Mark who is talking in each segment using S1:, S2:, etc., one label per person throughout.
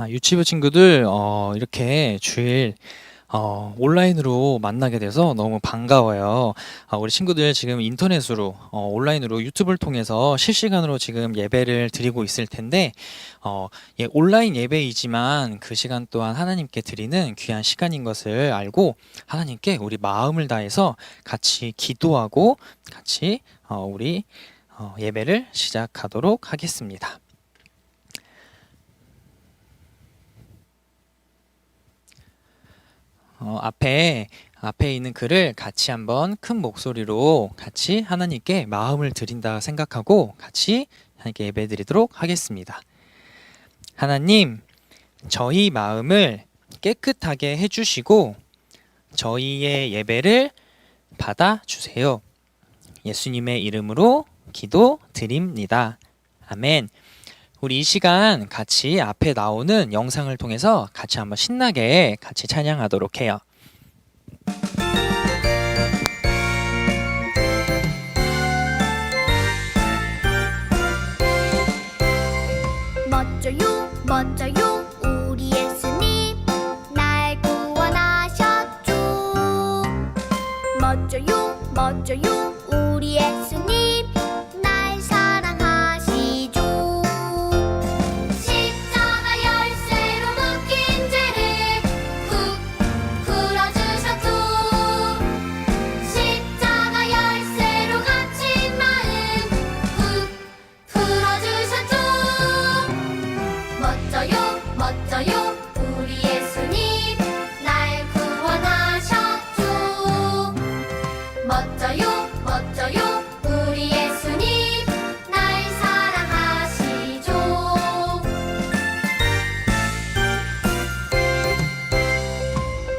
S1: 유치부 친구들, 이렇게 주일 온라인으로 만나게 돼서 너무 반가워요. 우리 친구들 지금 인터넷으로, 온라인으로 유튜브를 통해서 실시간으로 지금 예배를 드리고 있을 텐데, 온라인 예배이지만 그 시간 또한 하나님께 드리는 귀한 시간인 것을 알고 하나님께 우리 마음을 다해서 같이 기도하고 같이 우리 예배를 시작하도록 하겠습니다. 앞에 있는 글을 같이 한번 큰 목소리로 같이 하나님께 마음을 드린다 생각하고 같이 하나님께 예배 드리도록 하겠습니다. 하나님, 저희 마음을 깨끗하게 해주시고 저희의 예배를 받아주세요. 예수님의 이름으로 기도드립니다. 아멘. 우리 이 시간 같이 앞에 나오는 영상을 통해서 같이 한번 신나게 같이 찬양하도록 해요.
S2: 멋져요 멋져요 우리 예수님 날 구원하셨죠. 멋져요 멋져요 우리 예수님 날 사랑하시죠. 십자가 열쇠로 묶인 죄를 쿡 풀어주셨죠. 십자가 열쇠로 갇힌 마음 쿡 풀어주셨죠. 멋져요 멋져요 우리 예수님 날 구원하셨죠. 멋져요 멋져요 우리 예수님 날 사랑하시죠.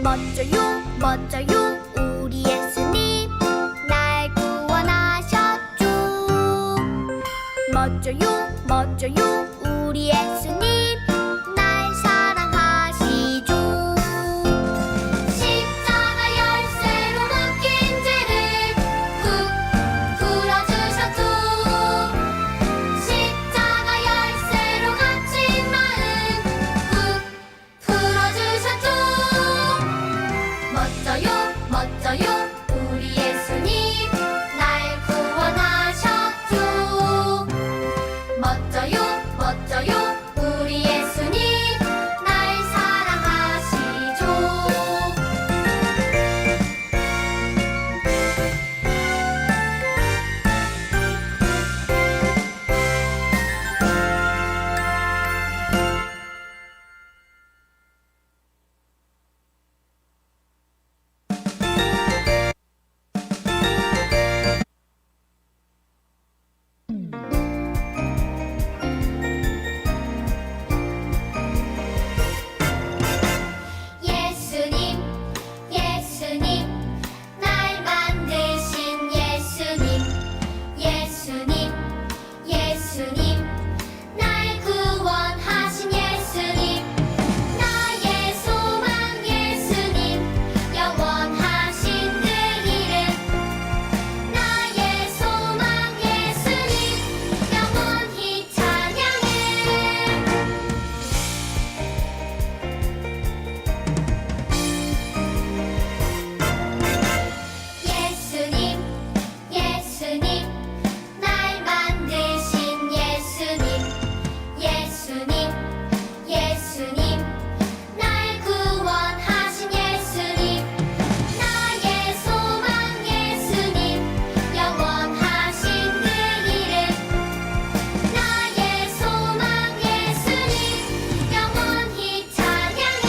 S2: 멋져요 멋져요 우리 예수님 날 구원하셨죠. 멋져요 멋져요 우리 예수님 날 사랑하시죠. 십자가 열쇠로 묶인 죄를 쿡 풀어주셨죠. 십자가 열쇠로 갇힌 마음 쿡 풀어주셨죠. 멋져요 멋져요 우리 예수님 날 구원하셨죠. 멋져요 멋져요 우리 예수님 날 사랑하시죠. 예수님 예수님 날 만드신 예수님 예수님 예수님 날 구원하신 예수님 나의 소망 예수님 영원하신 그 이름 나의 소망 예수님 영원히 찬양해. 예수님 예수님 날 만드신 예수님 예수님 예수님 날 구원하신 예수님 나의 소망 예수님 영원하신 그 이름 나의 소망 예수님 영원히 찬양해.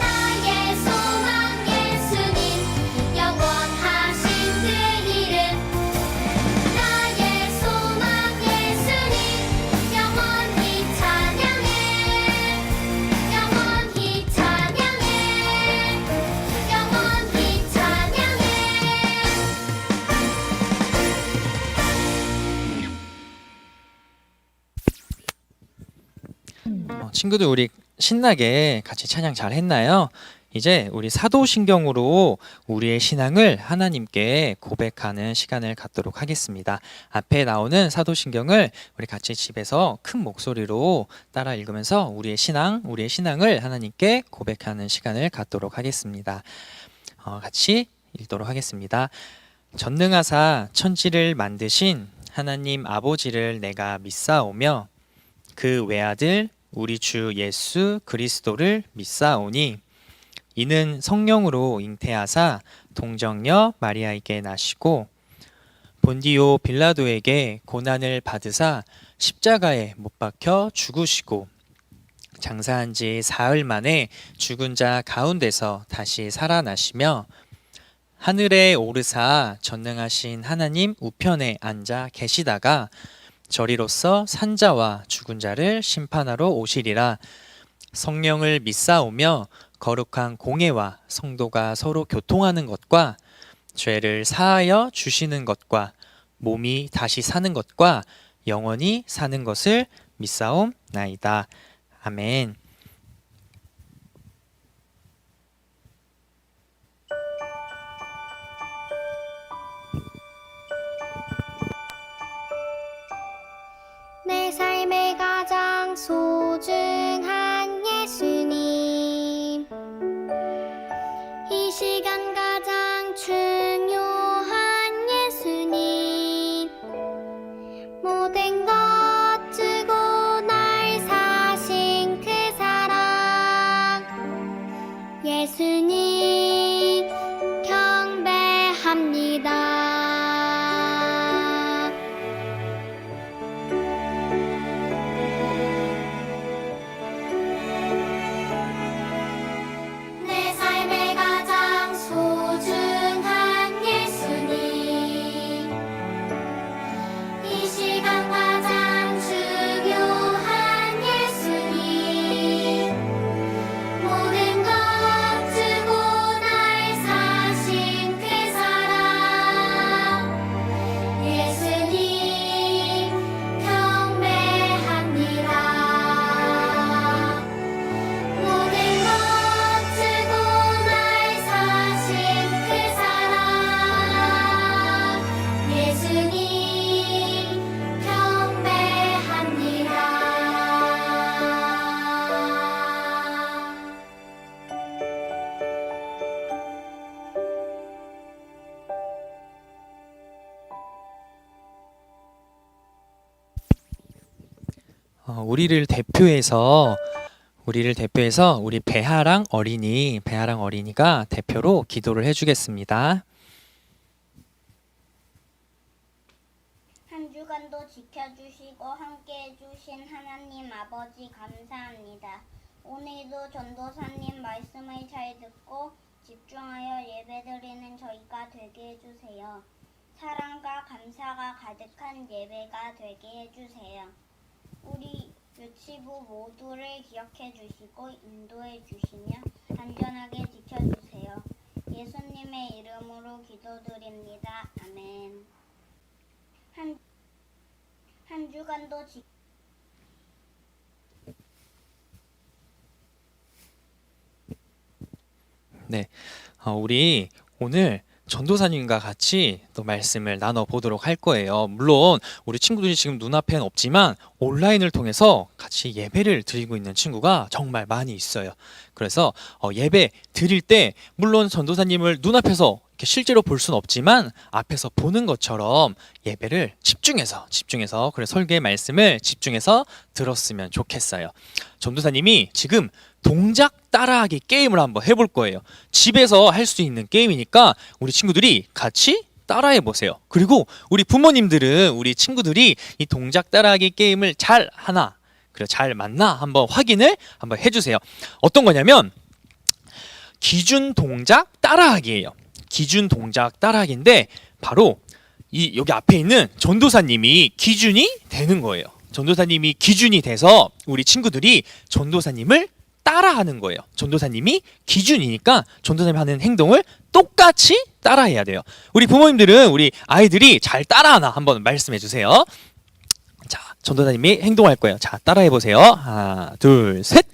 S2: 나의 소망 예수님 영원하신 그 이름 나의 소망 예수님 영원히 찬양해. 영원히 찬양해. 영원히 찬양해.
S1: 친구들 우리 신나게 같이 찬양 잘 했나요? 이제 우리 사도신경으로 우리의 신앙을 하나님께 고백하는 시간을 갖도록 하겠습니다. 앞에 나오는 사도신경을 우리 같이 집에서 큰 목소리로 따라 읽으면서 우리의 신앙을 하나님께 고백하는 시간을 갖도록 하겠습니다. 같이 읽도록 하겠습니다. 전능하사 천지를 만드신 하나님 아버지를 내가 믿사오며 그 외아들 우리 주 예수 그리스도를 믿사오니 이는 성령으로 잉태하사 동정녀 마리아에게 나시고 본디오 빌라도에게 고난을 받으사 십자가에 못 박혀 죽으시고 장사한 지 사흘 만에 죽은 자 가운데서 다시 살아나시며 하늘에 오르사 전능하신 하나님 우편에 앉아 계시다가 저리로서 산자와 죽은 자를 심판하러 오시리라. 성령을 믿사오며 거룩한 공예와 성도가 서로 교통하는 것과 죄를 사하여 주시는 것과 몸이 다시 사는 것과 영원히 사는 것을 믿사옵나이다. 아멘.
S2: 내 삶의 가장 소중한 예수님, 이 시간 가장 중요한 예수님, 모든 것 주고 날 사신 그 사랑, 예수님 경배합니다. 내 삶의 가장 소중한 예수님, 이 시간 가장 중요한 예수님, 모든 것 주고 날 사신 그 사랑, 예수님 경배합니다. 모든 것 주고 날 사신 그 사랑, 예수님 경배합니다.
S1: 우리를 대표해서 우리 배하랑 어린이가 대표로 기도를 해주겠습니다.
S3: 한 주간도 지켜주시고 함께해 주신 하나님 아버지 감사합니다. 오늘도 전도사님 말씀을 잘 듣고 집중하여 예배드리는 저희가 되게 해주세요. 사랑과 감사가 가득한 예배가 되게 해주세요. 우리 유치부 모두를 기억해 주시고 인도해 주시며 안전하게 지켜주세요. 예수님의 이름으로 기도드립니다. 아멘. 한 주간도
S1: 네, 우리 오늘 전도사님과 같이 또 말씀을 나눠보도록 할 거예요. 물론 우리 친구들이 지금 눈앞에는 없지만 온라인을 통해서 같이 예배를 드리고 있는 친구가 정말 많이 있어요. 그래서 예배 드릴 때 물론 전도사님을 눈앞에서 이렇게 실제로 볼 수는 없지만 앞에서 보는 것처럼 예배를 집중해서 그래 설교의 말씀을 집중해서 들었으면 좋겠어요. 전도사님이 지금 동작 따라하기 게임을 한번 해볼 거예요. 집에서 할 수 있는 게임이니까 우리 친구들이 같이 따라해 보세요. 그리고 우리 부모님들은 우리 친구들이 이 동작 따라하기 게임을 잘 하나, 그리고 잘 맞나 한번 확인을 한번 해주세요. 어떤 거냐면 기준 동작 따라하기예요. 기준 동작 따라하기인데 바로 이 여기 앞에 있는 전도사님이 기준이 되는 거예요. 전도사님이 기준이 돼서 우리 친구들이 전도사님을 따라하는 거예요. 전도사님이 기준이니까 전도사님 하는 행동을 똑같이 따라해야 돼요. 우리 부모님들은 우리 아이들이 잘 따라하나 한번 말씀해 주세요. 자, 전도사님이 행동할 거예요. 자, 따라해 보세요. 하나, 둘, 셋.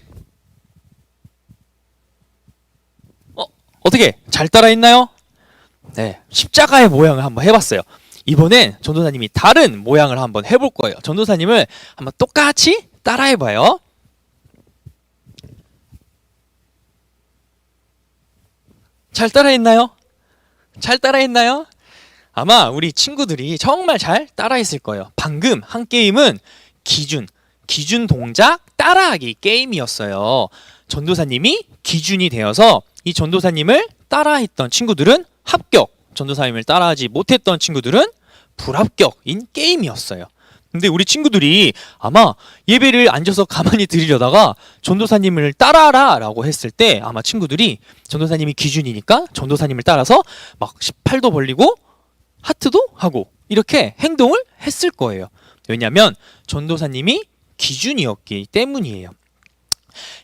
S1: 어떻게 잘 따라했나요? 네, 십자가의 모양을 한번 해봤어요. 이번엔 전도사님이 다른 모양을 한번 해볼 거예요. 전도사님을 한번 똑같이 따라해봐요. 잘 따라했나요? 잘 따라했나요? 아마 우리 친구들이 정말 잘 따라했을 거예요. 방금 한 게임은 기준 동작 따라하기 게임이었어요. 전도사님이 기준이 되어서 이 전도사님을 따라했던 친구들은 합격, 전도사님을 따라하지 못했던 친구들은 불합격인 게임이었어요. 근데 우리 친구들이 아마 예배를 앉아서 가만히 들으려다가 전도사님을 따라하라 라고 했을 때 아마 친구들이 전도사님이 기준이니까 전도사님을 따라서 막 18도 벌리고 하트도 하고 이렇게 행동을 했을 거예요. 왜냐하면 전도사님이 기준이었기 때문이에요.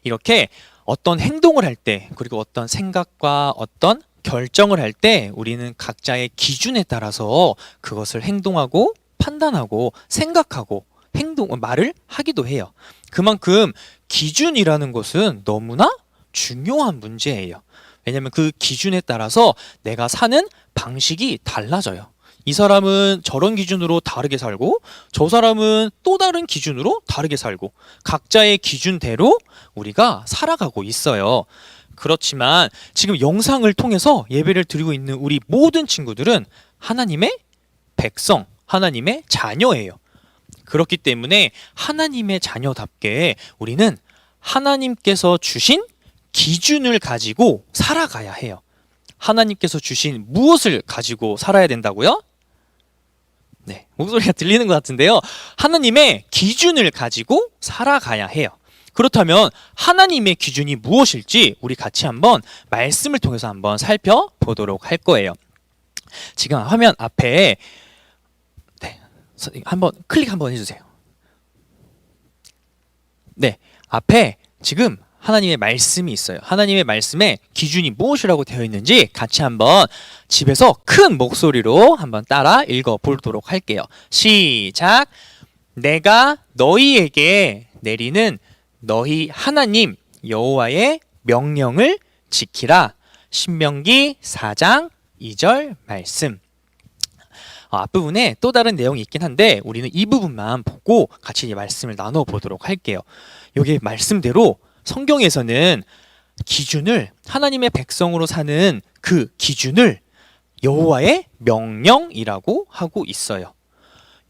S1: 이렇게 어떤 행동을 할 때, 그리고 어떤 생각과 어떤 결정을 할 때 우리는 각자의 기준에 따라서 그것을 행동하고 판단하고 생각하고 말을 하기도 해요. 그만큼 기준이라는 것은 너무나 중요한 문제예요. 왜냐하면 그 기준에 따라서 내가 사는 방식이 달라져요. 이 사람은 저런 기준으로 다르게 살고 저 사람은 또 다른 기준으로 다르게 살고 각자의 기준대로 우리가 살아가고 있어요. 그렇지만 지금 영상을 통해서 예배를 드리고 있는 우리 모든 친구들은 하나님의 백성, 하나님의 자녀예요. 그렇기 때문에 하나님의 자녀답게 우리는 하나님께서 주신 기준을 가지고 살아가야 해요. 하나님께서 주신 무엇을 가지고 살아야 된다고요? 네, 목소리가 들리는 것 같은데요. 하나님의 기준을 가지고 살아가야 해요. 그렇다면 하나님의 기준이 무엇일지 우리 같이 한번 말씀을 통해서 한번 살펴보도록 할 거예요. 지금 화면 앞에 한번 클릭 한번 해주세요. 네, 앞에 지금 하나님의 말씀이 있어요. 하나님의 말씀에 기준이 무엇이라고 되어 있는지 같이 한번 집에서 큰 목소리로 한번 따라 읽어보도록 할게요. 시작! 내가 너희에게 내리는 너희 하나님 여호와의 명령을 지키라. 신명기 4장 2절 말씀. 앞부분에 또 다른 내용이 있긴 한데 우리는 이 부분만 보고 같이 이 말씀을 나눠보도록 할게요. 여기 말씀대로 성경에서는 기준을, 하나님의 백성으로 사는 그 기준을 여호와의 명령이라고 하고 있어요.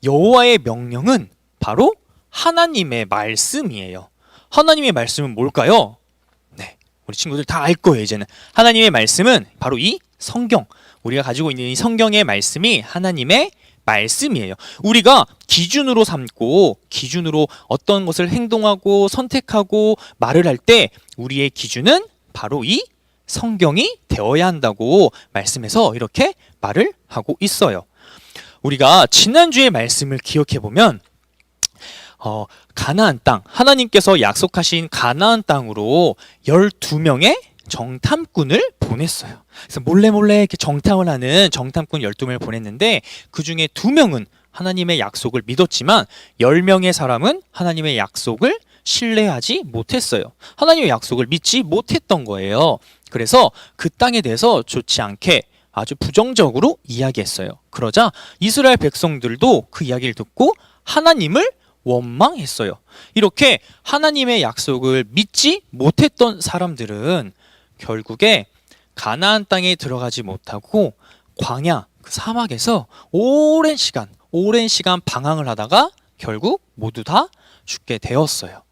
S1: 여호와의 명령은 바로 하나님의 말씀이에요. 하나님의 말씀은 뭘까요? 네, 우리 친구들 다 알 거예요. 이제는 하나님의 말씀은 바로 이 성경, 우리가 가지고 있는 이 성경의 말씀이 하나님의 말씀이에요. 우리가 기준으로 삼고 기준으로 어떤 것을 행동하고 선택하고 말을 할 때 우리의 기준은 바로 이 성경이 되어야 한다고 말씀에서 이렇게 말을 하고 있어요. 우리가 지난주의 말씀을 기억해 보면 가나안 땅, 하나님께서 약속하신 가나안 땅으로 12명의 정탐꾼을 보냈어요. 그래서 몰래 이렇게 정탐을 하는 정탐꾼 12명을 보냈는데 그 중에 2명은 하나님의 약속을 믿었지만 10명의 사람은 하나님의 약속을 신뢰하지 못했어요. 하나님의 약속을 믿지 못했던 거예요. 그래서 그 땅에 대해서 좋지 않게 아주 부정적으로 이야기했어요. 그러자 이스라엘 백성들도 그 이야기를 듣고 하나님을 원망했어요. 이렇게 하나님의 약속을 믿지 못했던 사람들은 결국에 가나안 땅에 들어가지 못하고 광야, 그 사막에서 오랜 시간 방황을 하다가 결국 모두 다 죽게 되었어요.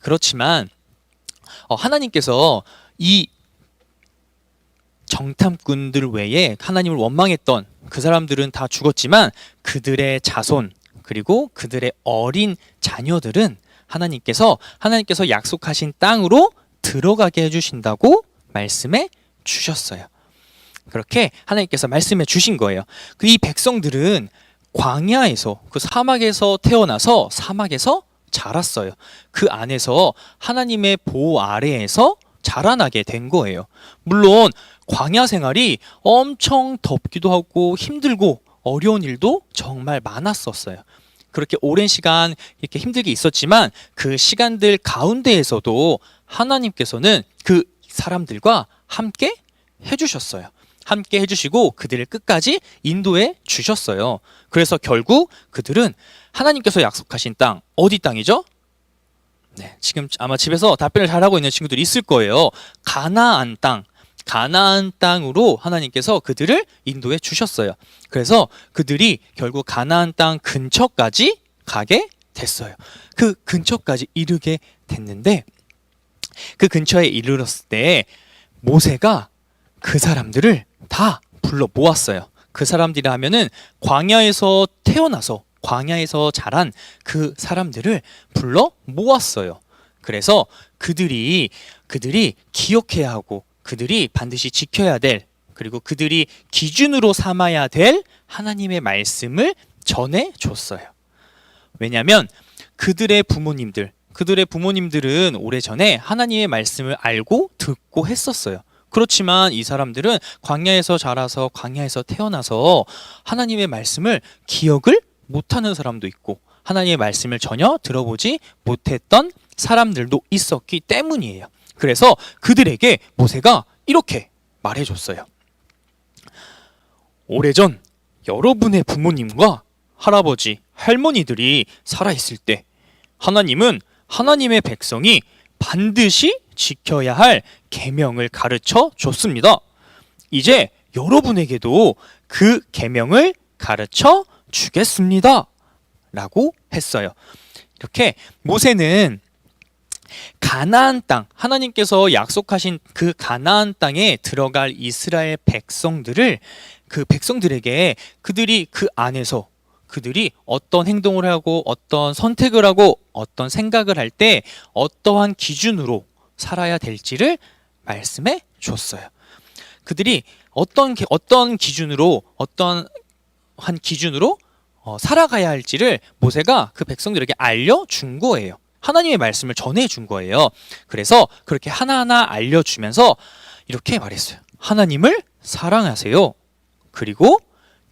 S1: 그렇지만 하나님께서 이 정탐꾼들 외에 하나님을 원망했던 그 사람들은 다 죽었지만 그들의 자손 그리고 그들의 어린 자녀들은 하나님께서 약속하신 땅으로 들어가게 해주신다고 말씀해 주셨어요. 그렇게 하나님께서 말씀해 주신 거예요. 이 백성들은 광야에서, 그 사막에서 태어나서 사막에서 자랐어요. 그 안에서 하나님의 보호 아래에서 자라나게 된 거예요. 물론 광야 생활이 엄청 덥기도 하고 힘들고 어려운 일도 정말 많았었어요. 그렇게 오랜 시간 이렇게 힘들게 있었지만 그 시간들 가운데에서도 하나님께서는 그 사람들과 함께 해주셨어요. 함께 해주시고 그들을 끝까지 인도해 주셨어요. 그래서 결국 그들은 하나님께서 약속하신 땅, 어디 땅이죠? 네, 지금 아마 집에서 답변을 잘하고 있는 친구들이 있을 거예요. 가나안 땅. 가나안 땅으로 하나님께서 그들을 인도해 주셨어요. 그래서 그들이 결국 가나안 땅 근처까지 가게 됐어요. 그 근처까지 이르게 됐는데 그 근처에 이르렀을 때 모세가 그 사람들을 다 불러 모았어요. 그 사람들이 하면은 광야에서 태어나서 광야에서 자란 그 사람들을 불러 모았어요. 그래서 그들이 기억해야 하고 그들이 반드시 지켜야 될 그리고 그들이 기준으로 삼아야 될 하나님의 말씀을 전해 줬어요. 왜냐하면 그들의 부모님들은 오래전에 하나님의 말씀을 알고 듣고 했었어요. 그렇지만 이 사람들은 광야에서 자라서 광야에서 태어나서 하나님의 말씀을 기억을 못하는 사람도 있고 하나님의 말씀을 전혀 들어보지 못했던 사람들도 있었기 때문이에요. 그래서 그들에게 모세가 이렇게 말해줬어요. 오래전 여러분의 부모님과 할아버지, 할머니들이 살아있을 때 하나님은 하나님의 백성이 반드시 지켜야 할 계명을 가르쳐 줬습니다. 이제 여러분에게도 그 계명을 가르쳐 주겠습니다. 라고 했어요. 이렇게 모세는 가나안 땅, 하나님께서 약속하신 그 가나안 땅에 들어갈 이스라엘 백성들을 그 백성들에게 그들이 그 안에서 그들이 어떤 행동을 하고 어떤 선택을 하고 어떤 생각을 할 때 어떠한 기준으로 살아야 될지를 말씀해 줬어요. 그들이 어떤 기준으로 살아가야 할지를 모세가 그 백성들에게 알려준 거예요. 하나님의 말씀을 전해준 거예요. 그래서 그렇게 하나하나 알려주면서 이렇게 말했어요. 하나님을 사랑하세요. 그리고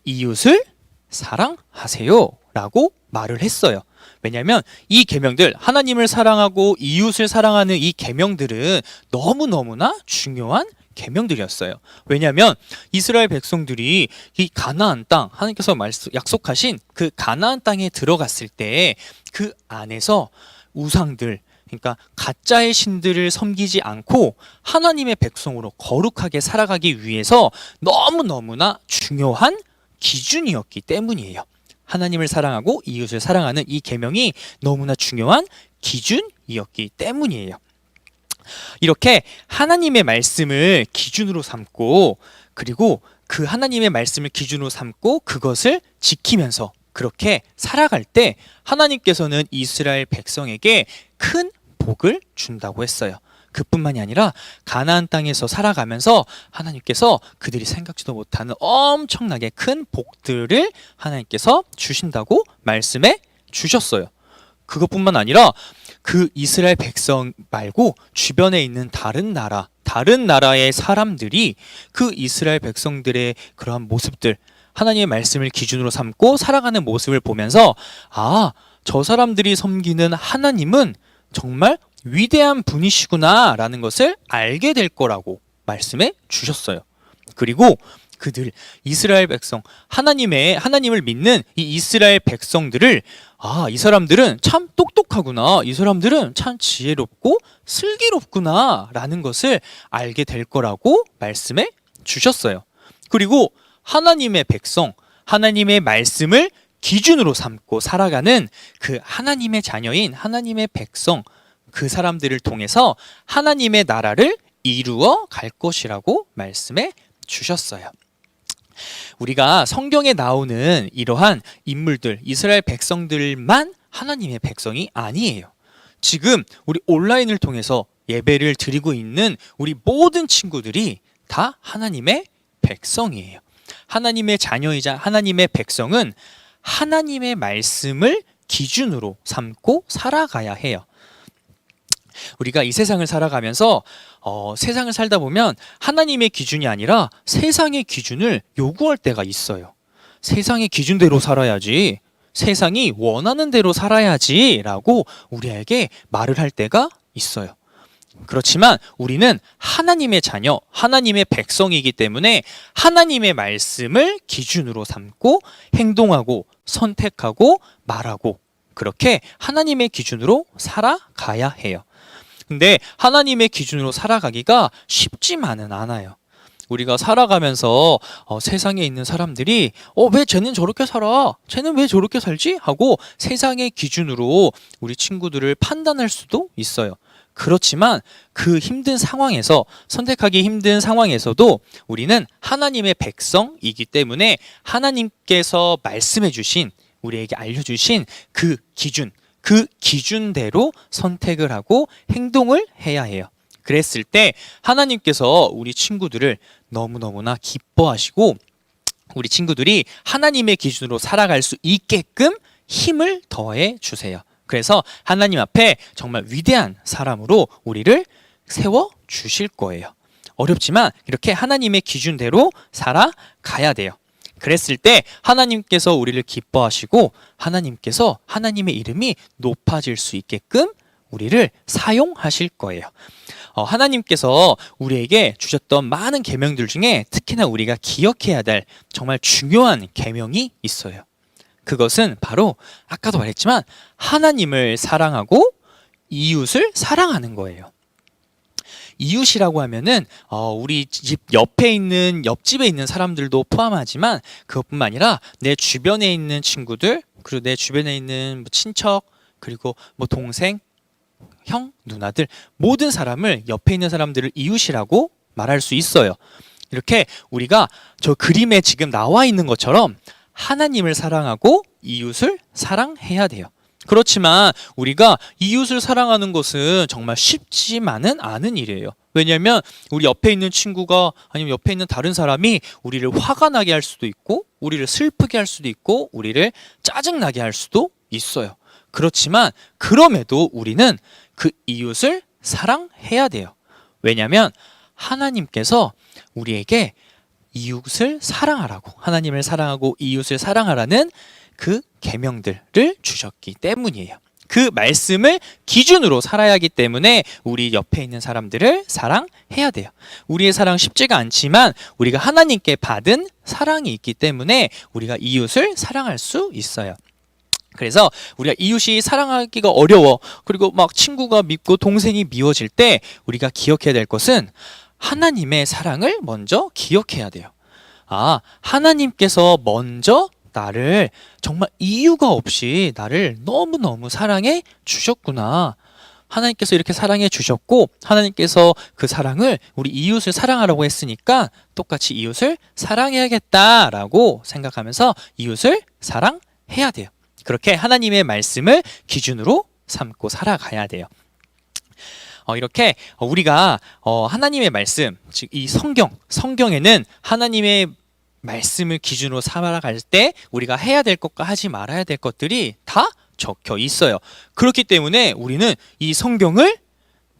S1: 이웃을 사랑하세요. 라고 말을 했어요. 왜냐하면 이 계명들, 하나님을 사랑하고 이웃을 사랑하는 이 계명들은 너무너무나 중요한 계명들이었어요. 왜냐하면 이스라엘 백성들이 이 가나안 땅, 하나님께서 약속하신 그 가나안 땅에 들어갔을 때 그 안에서 우상들, 그러니까 가짜의 신들을 섬기지 않고 하나님의 백성으로 거룩하게 살아가기 위해서 너무너무나 중요한 기준이었기 때문이에요. 하나님을 사랑하고 이웃을 사랑하는 이 계명이 너무나 중요한 기준이었기 때문이에요. 이렇게 하나님의 말씀을 기준으로 삼고 그리고 그 하나님의 말씀을 기준으로 삼고 그것을 지키면서 그렇게 살아갈 때 하나님께서는 이스라엘 백성에게 큰 복을 준다고 했어요. 그뿐만이 아니라 가나안 땅에서 살아가면서 하나님께서 그들이 생각지도 못하는 엄청나게 큰 복들을 하나님께서 주신다고 말씀해 주셨어요. 그것뿐만 아니라 그 이스라엘 백성 말고 주변에 있는 다른 나라의 사람들이 그 이스라엘 백성들의 그러한 모습들, 하나님의 말씀을 기준으로 삼고 살아가는 모습을 보면서 저 사람들이 섬기는 하나님은 정말 위대한 분이시구나 라는 것을 알게 될 거라고 말씀해 주셨어요. 그리고 그들 이스라엘 백성 하나님을 믿는 이 이스라엘 백성들을 이 사람들은 참 똑똑하구나, 이 사람들은 참 지혜롭고 슬기롭구나 라는 것을 알게 될 거라고 말씀해 주셨어요. 그리고 하나님의 백성, 하나님의 말씀을 기준으로 삼고 살아가는 그 하나님의 자녀인 하나님의 백성, 그 사람들을 통해서 하나님의 나라를 이루어 갈 것이라고 말씀해 주셨어요. 우리가 성경에 나오는 이러한 인물들, 이스라엘 백성들만 하나님의 백성이 아니에요. 지금 우리 온라인을 통해서 예배를 드리고 있는 우리 모든 친구들이 다 하나님의 백성이에요. 하나님의 자녀이자 하나님의 백성은 하나님의 말씀을 기준으로 삼고 살아가야 해요. 우리가 이 세상을 살아가면서 세상을 살다 보면 하나님의 기준이 아니라 세상의 기준을 요구할 때가 있어요. 세상의 기준대로 살아야지, 세상이 원하는 대로 살아야지 라고 우리에게 말을 할 때가 있어요. 그렇지만 우리는 하나님의 자녀, 하나님의 백성이기 때문에 하나님의 말씀을 기준으로 삼고 행동하고 선택하고 말하고 그렇게 하나님의 기준으로 살아가야 해요. 근데 하나님의 기준으로 살아가기가 쉽지만은 않아요. 우리가 살아가면서 세상에 있는 사람들이 왜 쟤는 저렇게 살아? 쟤는 왜 저렇게 살지? 하고 세상의 기준으로 우리 친구들을 판단할 수도 있어요. 그렇지만 그 힘든 상황에서 선택하기 힘든 상황에서도 우리는 하나님의 백성이기 때문에 하나님께서 말씀해 주신 우리에게 알려주신 그 기준대로 선택을 하고 행동을 해야 해요. 그랬을 때 하나님께서 우리 친구들을 너무너무나 기뻐하시고 우리 친구들이 하나님의 기준으로 살아갈 수 있게끔 힘을 더해 주세요. 그래서 하나님 앞에 정말 위대한 사람으로 우리를 세워 주실 거예요. 어렵지만 이렇게 하나님의 기준대로 살아가야 돼요. 그랬을 때 하나님께서 우리를 기뻐하시고 하나님께서 하나님의 이름이 높아질 수 있게끔 우리를 사용하실 거예요. 하나님께서 우리에게 주셨던 많은 계명들 중에 특히나 우리가 기억해야 될 정말 중요한 계명이 있어요. 그것은 바로 아까도 말했지만 하나님을 사랑하고 이웃을 사랑하는 거예요. 이웃이라고 하면은 우리 집 옆에 있는 옆집에 있는 사람들도 포함하지만 그것뿐만 아니라 내 주변에 있는 친구들 그리고 내 주변에 있는 친척 그리고 동생 형, 누나들 모든 사람을 옆에 있는 사람들을 이웃이라고 말할 수 있어요. 이렇게 우리가 저 그림에 지금 나와 있는 것처럼 하나님을 사랑하고 이웃을 사랑해야 돼요. 그렇지만 우리가 이웃을 사랑하는 것은 정말 쉽지만은 않은 일이에요. 왜냐하면 우리 옆에 있는 친구가 아니면 옆에 있는 다른 사람이 우리를 화가 나게 할 수도 있고 우리를 슬프게 할 수도 있고 우리를 짜증나게 할 수도 있어요. 그렇지만 그럼에도 우리는 그 이웃을 사랑해야 돼요. 왜냐하면 하나님께서 우리에게 이웃을 사랑하라고 하나님을 사랑하고 이웃을 사랑하라는 그 계명들을 주셨기 때문이에요. 그 말씀을 기준으로 살아야 하기 때문에 우리 옆에 있는 사람들을 사랑해야 돼요. 우리의 사랑 쉽지가 않지만 우리가 하나님께 받은 사랑이 있기 때문에 우리가 이웃을 사랑할 수 있어요. 그래서 우리가 이웃이 사랑하기가 어려워 그리고 막 친구가 밉고 동생이 미워질 때 우리가 기억해야 될 것은 하나님의 사랑을 먼저 기억해야 돼요. 하나님께서 먼저 나를 정말 이유가 없이 나를 너무너무 사랑해 주셨구나. 하나님께서 이렇게 사랑해 주셨고 하나님께서 그 사랑을 우리 이웃을 사랑하라고 했으니까 똑같이 이웃을 사랑해야겠다라고 생각하면서 이웃을 사랑해야 돼요. 그렇게 하나님의 말씀을 기준으로 삼고 살아가야 돼요. 이렇게 우리가 하나님의 말씀, 즉 이 성경에는 하나님의 말씀을 기준으로 살아갈 때 우리가 해야 될 것과 하지 말아야 될 것들이 다 적혀 있어요. 그렇기 때문에 우리는 이 성경을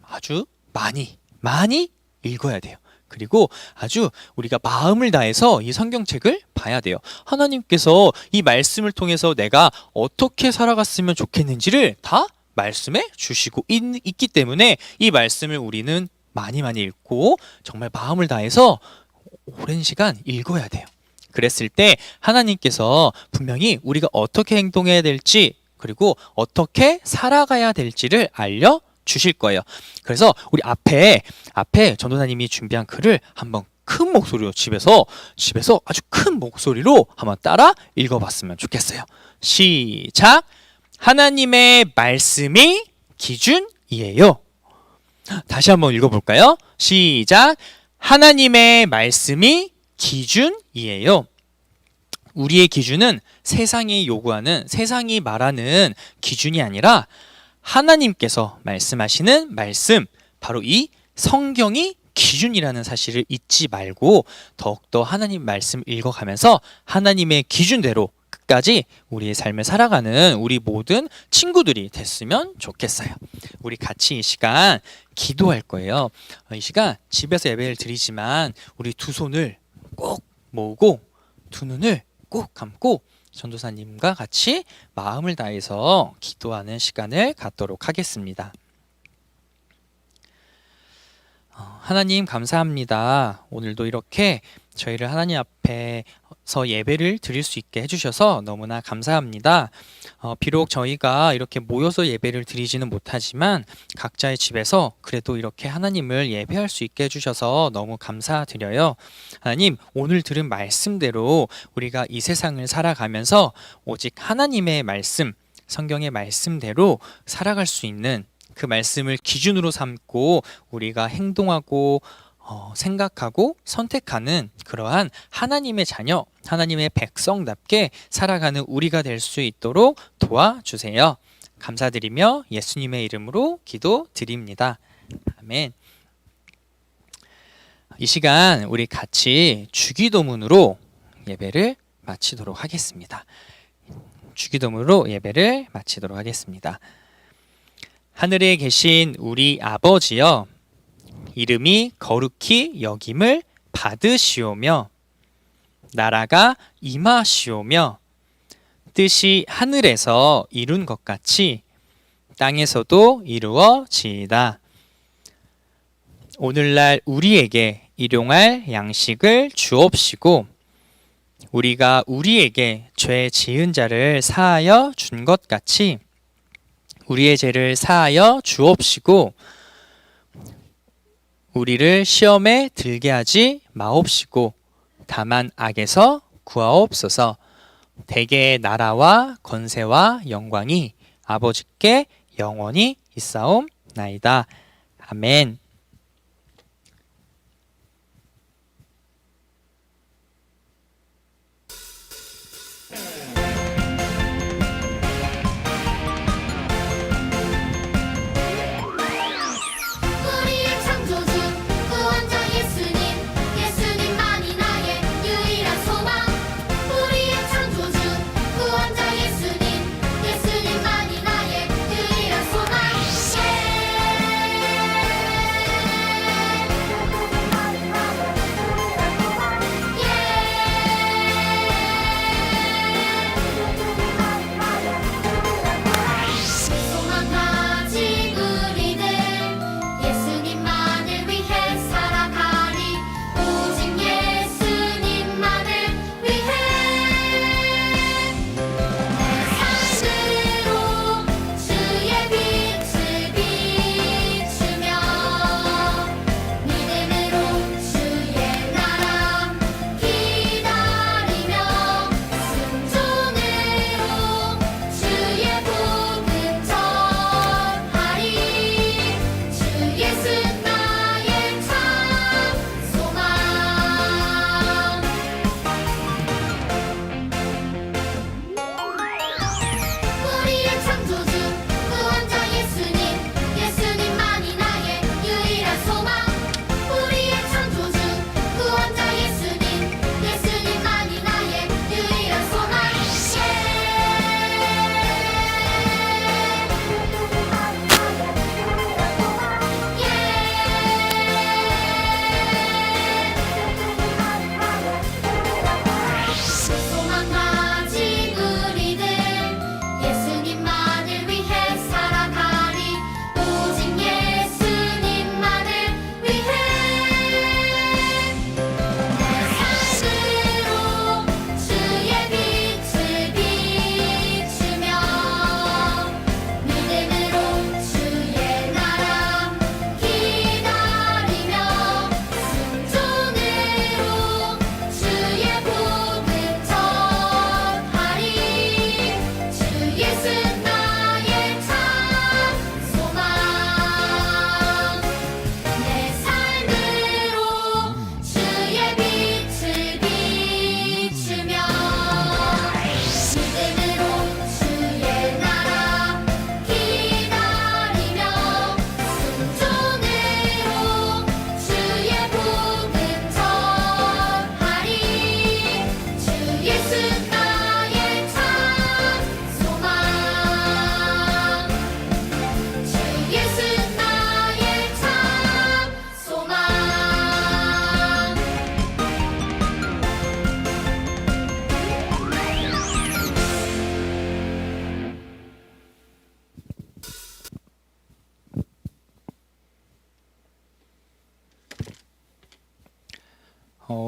S1: 아주 많이 읽어야 돼요. 그리고 아주 우리가 마음을 다해서 이 성경책을 봐야 돼요. 하나님께서 이 말씀을 통해서 내가 어떻게 살아갔으면 좋겠는지를 다 말씀해 주시고 있기 때문에 이 말씀을 우리는 많이 읽고 정말 마음을 다해서 오랜 시간 읽어야 돼요. 그랬을 때 하나님께서 분명히 우리가 어떻게 행동해야 될지 그리고 어떻게 살아가야 될지를 알려 주실 거예요. 그래서 우리 앞에 전도사님이 준비한 글을 한번 큰 목소리로 집에서 아주 큰 목소리로 한번 따라 읽어봤으면 좋겠어요. 시작. 하나님의 말씀이 기준이에요. 다시 한번 읽어볼까요? 시작. 하나님의 말씀이 기준이에요. 우리의 기준은 세상이 요구하는, 세상이 말하는 기준이 아니라 하나님께서 말씀하시는 말씀, 바로 이 성경이 기준이라는 사실을 잊지 말고 더욱더 하나님 말씀 읽어가면서 하나님의 기준대로 끝까지 우리의 삶을 살아가는 우리 모든 친구들이 됐으면 좋겠어요. 우리 같이 이 시간 기도할 거예요. 이 시간 집에서 예배를 드리지만 우리 두 손을 꼭 모으고 두 눈을 꼭 감고 전도사님과 같이 마음을 다해서 기도하는 시간을 갖도록 하겠습니다. 하나님 감사합니다. 오늘도 이렇게 저희를 하나님 앞에서 예배를 드릴 수 있게 해주셔서 너무나 감사합니다. 비록 저희가 이렇게 모여서 예배를 드리지는 못하지만 각자의 집에서 그래도 이렇게 하나님을 예배할 수 있게 해주셔서 너무 감사드려요. 하나님, 오늘 들은 말씀대로 우리가 이 세상을 살아가면서 오직 하나님의 말씀, 성경의 말씀대로 살아갈 수 있는 그 말씀을 기준으로 삼고 우리가 행동하고 생각하고 선택하는 그러한 하나님의 자녀, 하나님의 백성답게 살아가는 우리가 될 수 있도록 도와주세요. 감사드리며 예수님의 이름으로 기도드립니다. 아멘. 이 시간 우리 같이 주기도문으로 예배를 마치도록 하겠습니다. 주기도문으로 예배를 마치도록 하겠습니다. 하늘에 계신 우리 아버지여, 이름이 거룩히 여김을 받으시오며 나라가 임하시오며 뜻이 하늘에서 이룬 것 같이 땅에서도 이루어지이다. 오늘날 우리에게 일용할 양식을 주옵시고 우리가 우리에게 죄 지은 자를 사하여 준 것 같이 우리의 죄를 사하여 주옵시고 우리를 시험에 들게 하지 마옵시고 다만 악에서 구하옵소서. 대개의 나라와 권세와 영광이 아버지께 영원히 있사옵나이다. 아멘.
S2: 우리의 창조주 구원자 예수님, 예수님만이 나의 유일한 소망. 우리의 창조주 구원자 예수님, 예수님만이 나의 유일한 소망.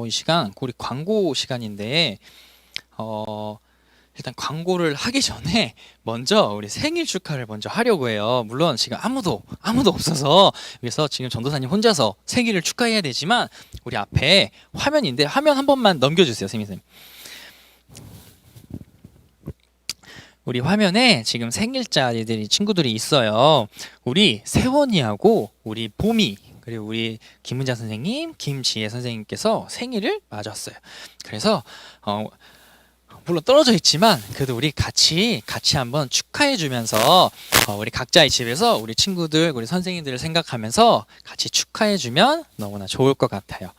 S1: 이 시간 우리 광고 시간인데 일단 광고를 하기 전에 먼저 우리 생일 축하를 먼저 하려고 해요. 물론 지금 아무도 없어서 그래서 지금 전도사님 혼자서 생일을 축하해야 되지만 우리 앞에 화면인데 화면 한 번만 넘겨주세요, 선생님. 우리 화면에 지금 생일자리들이 친구들이 있어요. 우리 세원이하고 우리 봄이 그리고 우리 김은자 선생님, 김지혜 선생님께서 생일을 맞았어요. 그래서 물론 떨어져 있지만 그래도 우리 같이 한번 축하해 주면서 우리 각자의 집에서 우리 친구들, 우리 선생님들을 생각하면서 같이 축하해 주면 너무나 좋을 것 같아요.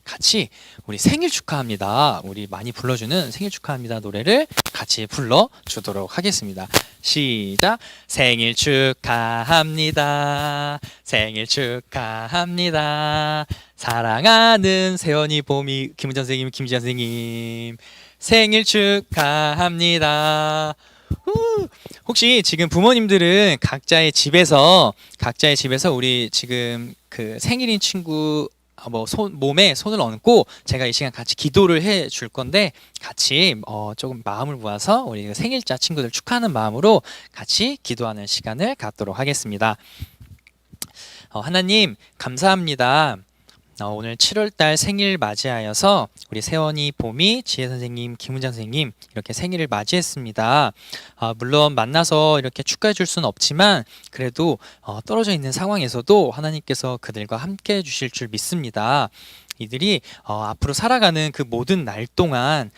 S1: 같이 우리 생일 축하합니다. 우리 많이 불러주는 생일 축하합니다 노래를 같이 불러주도록 하겠습니다. 시작. 생일 축하합니다. 생일 축하합니다. 사랑하는 세연이, 봄이, 김은자 선생님, 김지현 선생님 생일 축하합니다. 혹시 지금 부모님들은 각자의 집에서 우리 지금 그 생일인 친구 몸에 손을 얹고 제가 이 시간 같이 기도를 해 줄 건데 같이 조금 마음을 모아서 우리 생일자 친구들 축하하는 마음으로 같이 기도하는 시간을 갖도록 하겠습니다. 하나님 감사합니다. 오늘 7월달 생일 맞이하여서 우리 세원이, 봄이, 지혜 선생님, 김은장 선생님 이렇게 생일을 맞이했습니다. 물론 만나서 이렇게 축하해 줄 수는 없지만 그래도 떨어져 있는 상황에서도 하나님께서 그들과 함께 해 주실 줄 믿습니다. 이들이 앞으로 살아가는 그 모든 날 동안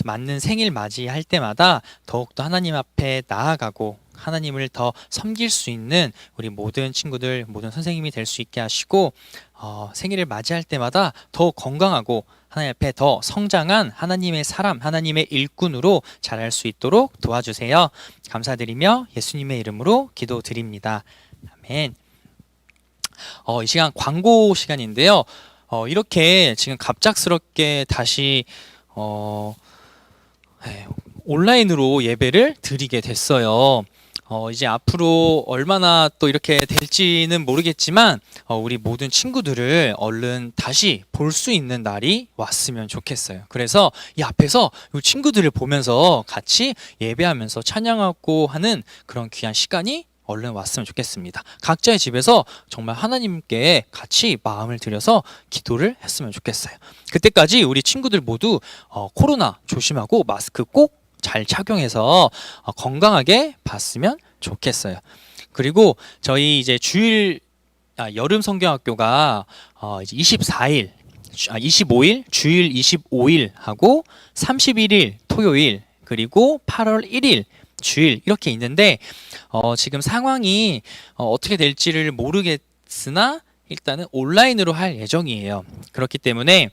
S1: 맞는 생일 맞이할 때마다 더욱더 하나님 앞에 나아가고 하나님을 더 섬길 수 있는 우리 모든 친구들, 모든 선생님이 될 수 있게 하시고 생일을 맞이할 때마다 더 건강하고 하나님 앞에 더 성장한 하나님의 사람, 하나님의 일꾼으로 자랄 수 있도록 도와주세요. 감사드리며 예수님의 이름으로 기도드립니다. 아멘. 이 시간 광고 시간인데요. 이렇게 지금 갑작스럽게 다시 온라인으로 예배를 드리게 됐어요. 이제 앞으로 얼마나 또 이렇게 될지는 모르겠지만 우리 모든 친구들을 얼른 다시 볼 수 있는 날이 왔으면 좋겠어요. 그래서 이 앞에서 이 친구들을 보면서 같이 예배하면서 찬양하고 하는 그런 귀한 시간이 얼른 왔으면 좋겠습니다. 각자의 집에서 정말 하나님께 같이 마음을 들여서 기도를 했으면 좋겠어요. 그때까지 우리 친구들 모두 코로나 조심하고 마스크 꼭 잘 착용해서 건강하게 봤으면 좋겠어요. 그리고 저희 이제 여름 성경학교가 이제 25일 주일 25일 하고 31일 토요일 그리고 8월 1일 주일 이렇게 있는데 지금 상황이 어떻게 될지를 모르겠으나 일단은 온라인으로 할 예정이에요. 그렇기 때문에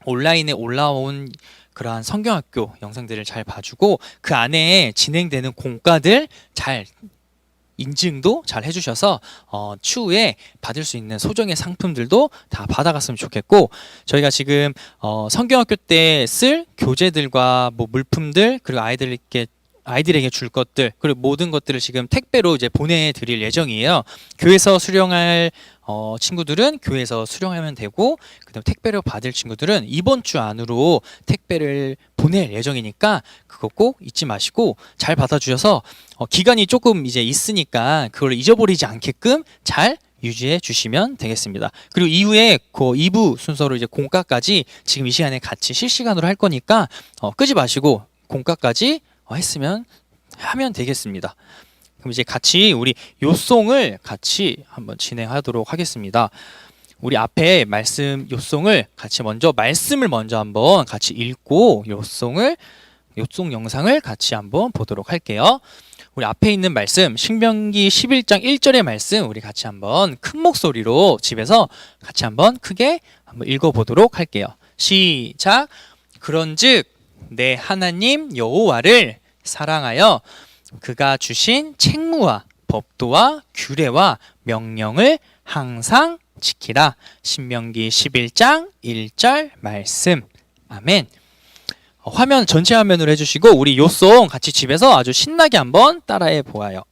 S1: 온라인에 올라온 그러한 성경학교 영상들을 잘 봐주고 그 안에 진행되는 공과들 잘 인증도 잘 해주셔서 추후에 받을 수 있는 소정의 상품들도 다 받아갔으면 좋겠고 저희가 지금 성경학교 때 쓸 교재들과 뭐 물품들 그리고 아이들에게 줄 것들 그리고 모든 것들을 지금 택배로 이제 보내드릴 예정이에요. 교회에서 수령할 친구들은 교회에서 수령하면 되고 그다음 택배로 받을 친구들은 이번 주 안으로 택배를 보낼 예정이니까 그거 꼭 잊지 마시고 잘 받아주셔서 기간이 조금 이제 있으니까 그걸 잊어버리지 않게끔 잘 유지해 주시면 되겠습니다. 그리고 이후에 그 2부 순서로 이제 공과까지 지금 이 시간에 같이 실시간으로 할 거니까 끄지 마시고 공과까지 하면 되겠습니다. 그럼 이제 같이 우리 요송을 같이 한번 진행하도록 하겠습니다. 우리 앞에 요송을 같이 말씀을 먼저 한번 같이 읽고 요송 영상을 같이 한번 보도록 할게요. 우리 앞에 있는 말씀 신명기 11장 1절의 말씀 우리 같이 한번 큰 목소리로 집에서 같이 한번 크게 한번 읽어보도록 할게요. 시작. 그런즉 내 하나님 여호와를 사랑하여 그가 주신 책무와 법도와 규례와 명령을 항상 지키라. 신명기 11장 1절 말씀. 아멘. 화면 전체 화면으로 해주시고 우리 요송 같이 집에서 아주 신나게 한번 따라해 보아요.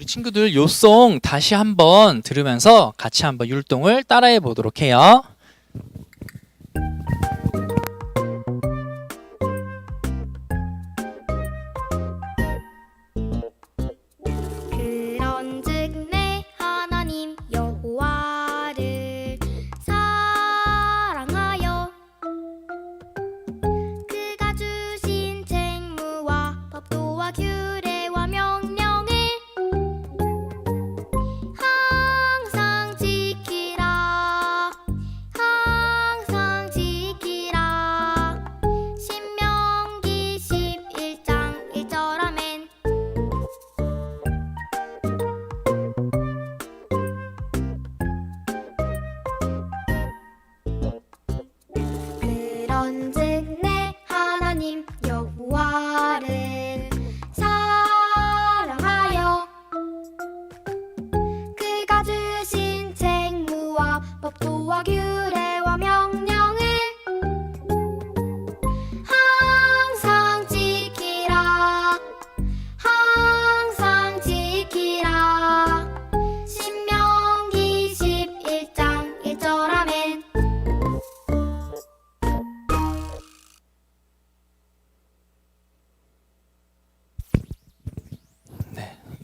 S1: 친구들 요송 다시 한번 들으면서 같이 한번 율동을 따라해 보도록 해요.
S2: 그런즉 내 하나님 여호와를 사랑하여 그가 주신 책무와 법도와 규례와 명령을 항상 지키라 항상 지키라. 신명기 11장 1절 아멘. 그런즉 내 하나님 여호와를 사랑하여 그가 주신 책무와 법도와 규례와 명령을 항상 지키라 항상 지키라. 신명기 11장 1절 아멘.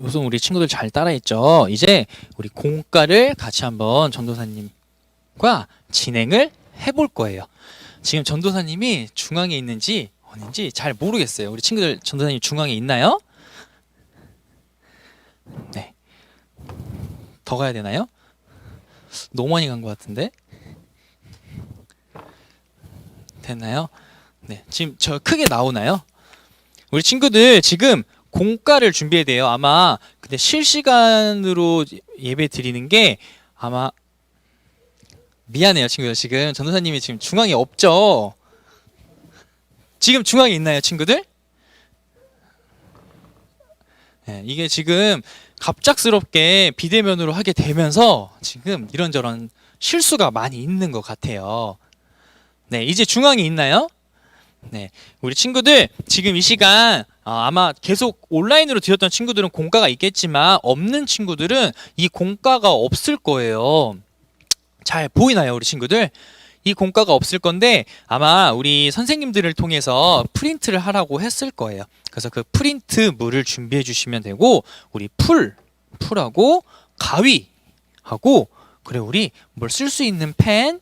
S1: 요즘 우리 친구들 잘 따라했죠? 이제 우리 공과를 같이 한번 전도사님과 진행을 해볼 거예요. 지금 전도사님이 중앙에 있는지 어딘지 잘 모르겠어요. 우리 친구들 전도사님 중앙에 있나요? 네. 더 가야 되나요? 너무 많이 간 것 같은데? 됐나요? 네. 지금 저 크게 나오나요? 우리 친구들 지금 공과를 준비해야 돼요. 아마 근데 실시간으로 예배 드리는 게 아마 미안해요 친구들. 지금 전도사님이 지금 중앙에 없죠. 지금 중앙에 있나요 친구들? 네, 이게 지금 갑작스럽게 비대면으로 하게 되면서 지금 이런저런 실수가 많이 있는 것 같아요. 네, 이제 중앙에 있나요? 네, 우리 친구들 지금 이 시간 아마 계속 온라인으로 들었던 친구들은 공과가 있겠지만 없는 친구들은 이 공과가 없을 거예요. 잘 보이나요 우리 친구들? 이 공과가 없을 건데 아마 우리 선생님들을 통해서 프린트를 하라고 했을 거예요. 그래서 그 프린트물을 준비해 주시면 되고 우리 풀하고 가위하고 그래 우리 뭘 쓸 수 있는 펜이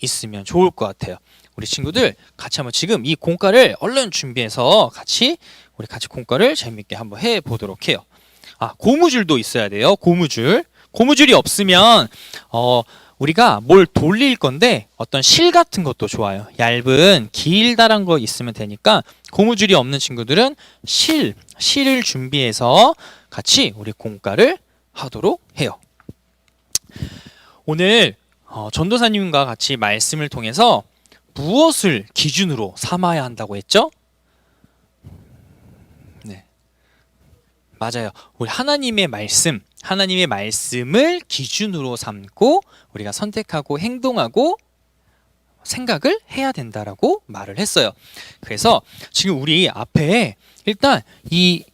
S1: 있으면 좋을 것 같아요. 우리 친구들 같이 한번 지금 이 공과를 얼른 준비해서 우리 같이 공과를 재밌게 한번 해 보도록 해요. 고무줄도 있어야 돼요. 고무줄이 없으면 우리가 뭘 돌릴 건데 어떤 실 같은 것도 좋아요. 얇은 길다란 거 있으면 되니까 고무줄이 없는 친구들은 실을 준비해서 같이 우리 공과를 하도록 해요. 오늘 전도사님과 같이 말씀을 통해서 무엇을 기준으로 삼아야 한다고 했죠? 네, 맞아요. 우리 하나님의 말씀을 기준으로 삼고 우리가 선택하고 행동하고 생각을 해야 된다라고 말을 했어요. 그래서 지금 우리 앞에 일단 이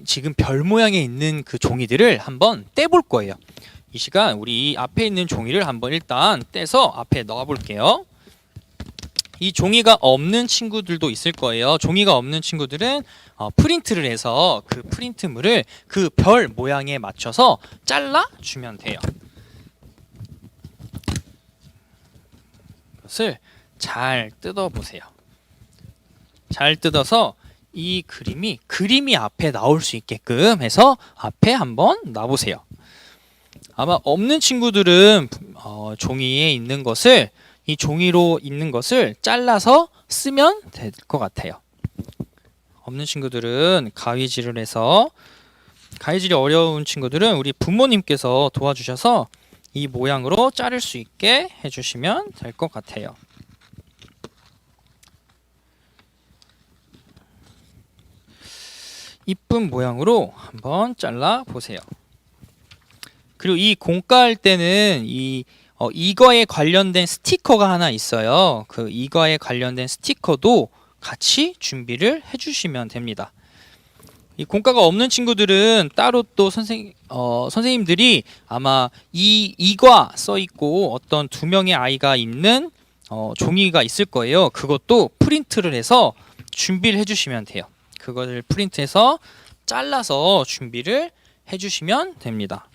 S1: 지금 별 모양에 있는 그 종이들을 한번 떼볼 거예요. 이 시간 우리 앞에 있는 종이를 한번 일단 떼서 앞에 넣어 볼게요. 이 종이가 없는 친구들도 있을 거예요. 종이가 없는 친구들은 프린트를 해서 그 프린트물을 그 별 모양에 맞춰서 잘라주면 돼요. 이것을 잘 뜯어보세요. 잘 뜯어서 이 그림이 앞에 나올 수 있게끔 해서 앞에 한번 놔보세요. 아마 없는 친구들은 종이에 있는 것을 이 종이로 있는 것을 잘라서 쓰면 될 것 같아요. 없는 친구들은 가위질을 해서 가위질이 어려운 친구들은 우리 부모님께서 도와주셔서 이 모양으로 자를 수 있게 해주시면 될 것 같아요. 이쁜 모양으로 한번 잘라 보세요. 그리고 이 공과할 때는 이거에 관련된 스티커가 하나 있어요. 그 이거에 관련된 스티커도 같이 준비를 해주시면 됩니다. 이 공과가 없는 친구들은 따로 또 선생님들이 아마 이과 써 있고 어떤 두 명의 아이가 있는 종이가 있을 거예요. 그것도 프린트를 해서 준비를 해주시면 돼요. 그거를 프린트해서 잘라서 준비를 해주시면 됩니다.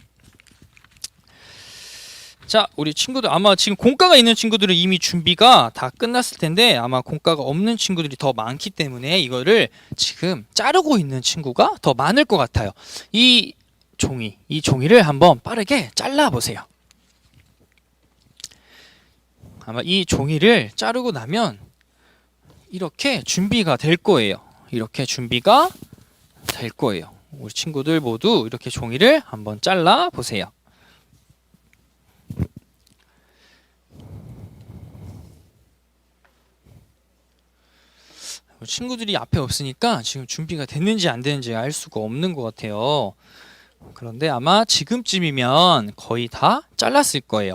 S1: 자, 우리 친구들 아마 지금 공과가 있는 친구들은 이미 준비가 다 끝났을 텐데 아마 공과가 없는 친구들이 더 많기 때문에 이거를 지금 자르고 있는 친구가 더 많을 것 같아요. 이 종이를 한번 빠르게 잘라 보세요. 아마 이 종이를 자르고 나면 이렇게 준비가 될 거예요. 이렇게 준비가 될 거예요. 우리 친구들 모두 이렇게 종이를 한번 잘라 보세요. 친구들이 앞에 없으니까 지금 준비가 됐는지 안 됐는지 알 수가 없는 것 같아요. 그런데 아마 지금쯤이면 거의 다 잘랐을 거예요.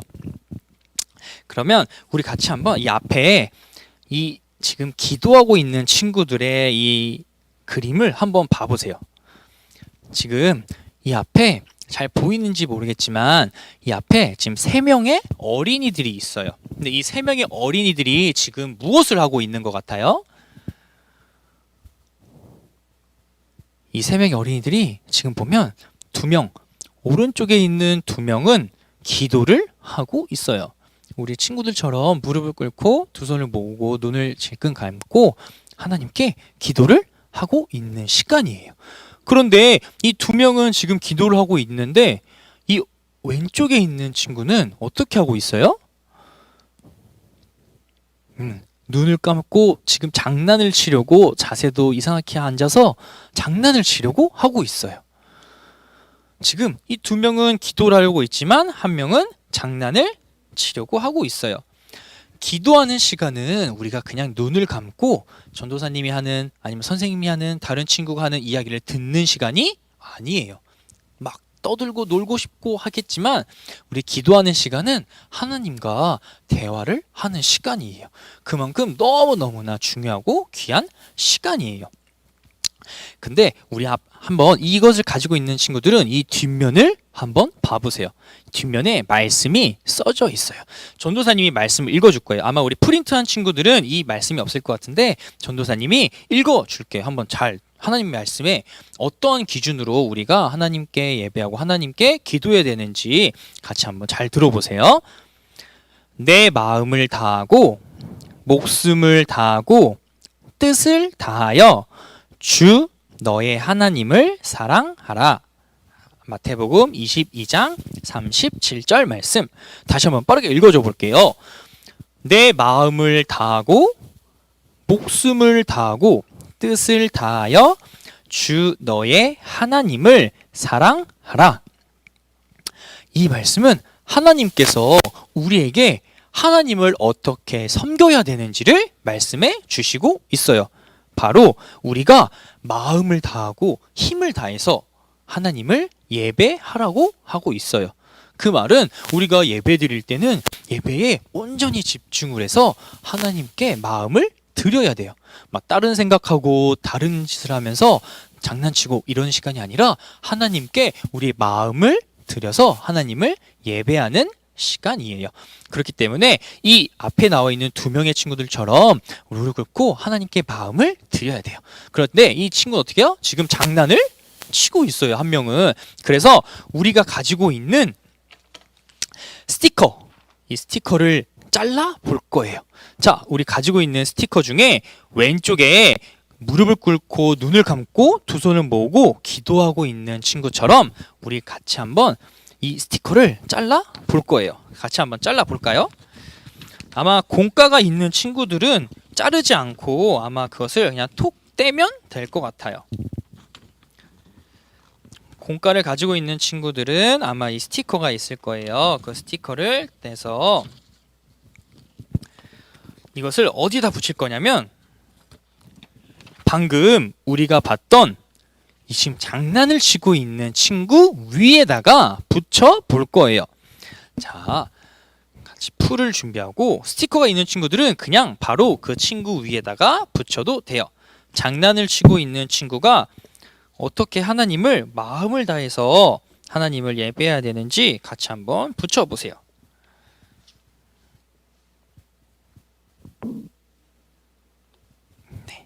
S1: 그러면 우리 같이 한번 이 앞에 이 지금 기도하고 있는 친구들의 이 그림을 한번 봐보세요. 지금 이 앞에 잘 보이는지 모르겠지만 이 앞에 지금 3명의 어린이들이 있어요. 근데 이 3명의 어린이들이 지금 무엇을 하고 있는 것 같아요? 이 3명의 어린이들이 지금 보면 2명, 오른쪽에 있는 2명은 기도를 하고 있어요. 우리 친구들처럼 무릎을 꿇고 두 손을 모으고 눈을 질끈 감고 하나님께 기도를 하고 있는 시간이에요. 그런데 이 2명은 지금 기도를 하고 있는데 이 왼쪽에 있는 친구는 어떻게 하고 있어요? 눈을 감고 지금 장난을 치려고 자세도 이상하게 앉아서 장난을 치려고 하고 있어요. 지금 이 2명은 기도를 하려고 있지만 1명은 장난을 치려고 하고 있어요. 기도하는 시간은 우리가 그냥 눈을 감고 전도사님이 하는 아니면 선생님이 하는 다른 친구가 하는 이야기를 듣는 시간이 아니에요. 막 떠들고 놀고 싶고 하겠지만 우리 기도하는 시간은 하나님과 대화를 하는 시간이에요. 그만큼 너무너무나 중요하고 귀한 시간이에요. 근데 우리 한번 이것을 가지고 있는 친구들은 이 뒷면을 한번 봐보세요. 뒷면에 말씀이 써져 있어요. 전도사님이 말씀을 읽어줄 거예요. 아마 우리 프린트한 친구들은 이 말씀이 없을 것 같은데 전도사님이 읽어줄게요. 한번 잘 하나님 말씀에 어떤 기준으로 우리가 하나님께 예배하고 하나님께 기도해야 되는지 같이 한번 잘 들어보세요. 내 마음을 다하고 목숨을 다하고 뜻을 다하여 주 너의 하나님을 사랑하라. 마태복음 22장 37절 말씀 다시 한번 빠르게 읽어줘 볼게요. 내 마음을 다하고 목숨을 다하고 뜻을 다하여 주 너의 하나님을 사랑하라. 이 말씀은 하나님께서 우리에게 하나님을 어떻게 섬겨야 되는지를 말씀해 주시고 있어요. 바로 우리가 마음을 다하고 힘을 다해서 하나님을 예배하라고 하고 있어요. 그 말은 우리가 예배 드릴 때는 예배에 온전히 집중을 해서 하나님께 마음을 드려야 돼요. 막 다른 생각하고 다른 짓을 하면서 장난치고 이런 시간이 아니라 하나님께 우리 마음을 드려서 하나님을 예배하는 시간이에요. 그렇기 때문에 이 앞에 나와 있는 2명의 친구들처럼 무릎을 꿇고 하나님께 마음을 드려야 돼요. 그런데 이 친구는 어떻게 해요? 지금 장난을 치고 있어요. 1명은. 그래서 우리가 가지고 있는 스티커, 이 스티커를 잘라 볼 거예요. 자, 우리 가지고 있는 스티커 중에 왼쪽에 무릎을 꿇고 눈을 감고 두 손을 모으고 기도하고 있는 친구처럼 우리 같이 한번 이 스티커를 잘라 볼 거예요. 같이 한번 잘라 볼까요? 아마 공과가 있는 친구들은 자르지 않고 아마 그것을 그냥 톡 떼면 될 것 같아요. 공과를 가지고 있는 친구들은 아마 이 스티커가 있을 거예요. 그 스티커를 떼서 이것을 어디다 붙일 거냐면 방금 우리가 봤던 이 지금 장난을 치고 있는 친구 위에다가 붙여 볼 거예요. 자, 같이 풀을 준비하고 스티커가 있는 친구들은 그냥 바로 그 친구 위에다가 붙여도 돼요. 장난을 치고 있는 친구가 어떻게 하나님을 마음을 다해서 하나님을 예배해야 되는지 같이 한번 붙여보세요. 네.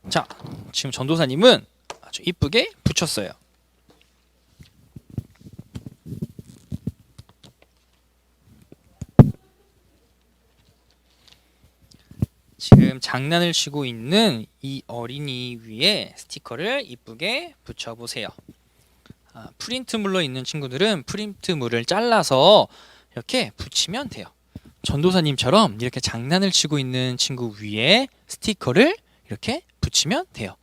S1: 자, 지금 전도사님은 아주 이쁘게 붙였어요. 지금 장난을 치고 있는 이 어린이 위에 스티커를 이쁘게 붙여보세요. 프린트물로 있는 친구들은 프린트물을 잘라서 이렇게 붙이면 돼요. 전도사님처럼 이렇게 장난을 치고 있는 친구 위에 스티커를 이렇게 붙이면 돼요.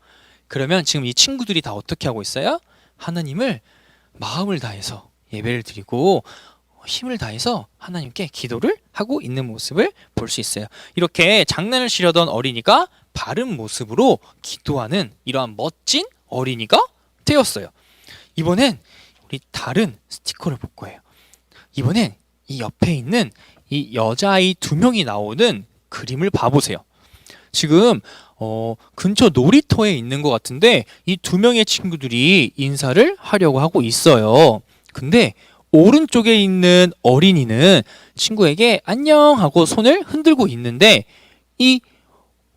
S1: 그러면 지금 이 친구들이 다 어떻게 하고 있어요? 하나님을 마음을 다해서 예배를 드리고 힘을 다해서 하나님께 기도를 하고 있는 모습을 볼 수 있어요. 이렇게 장난을 치려던 어린이가 바른 모습으로 기도하는 이러한 멋진 어린이가 되었어요. 이번엔 우리 다른 스티커를 볼 거예요. 이번엔 이 옆에 있는 이 여자아이 2명이 나오는 그림을 봐보세요. 지금 근처 놀이터에 있는 것 같은데 이 2명의 친구들이 인사를 하려고 하고 있어요. 근데 오른쪽에 있는 어린이는 친구에게 안녕 하고 손을 흔들고 있는데 이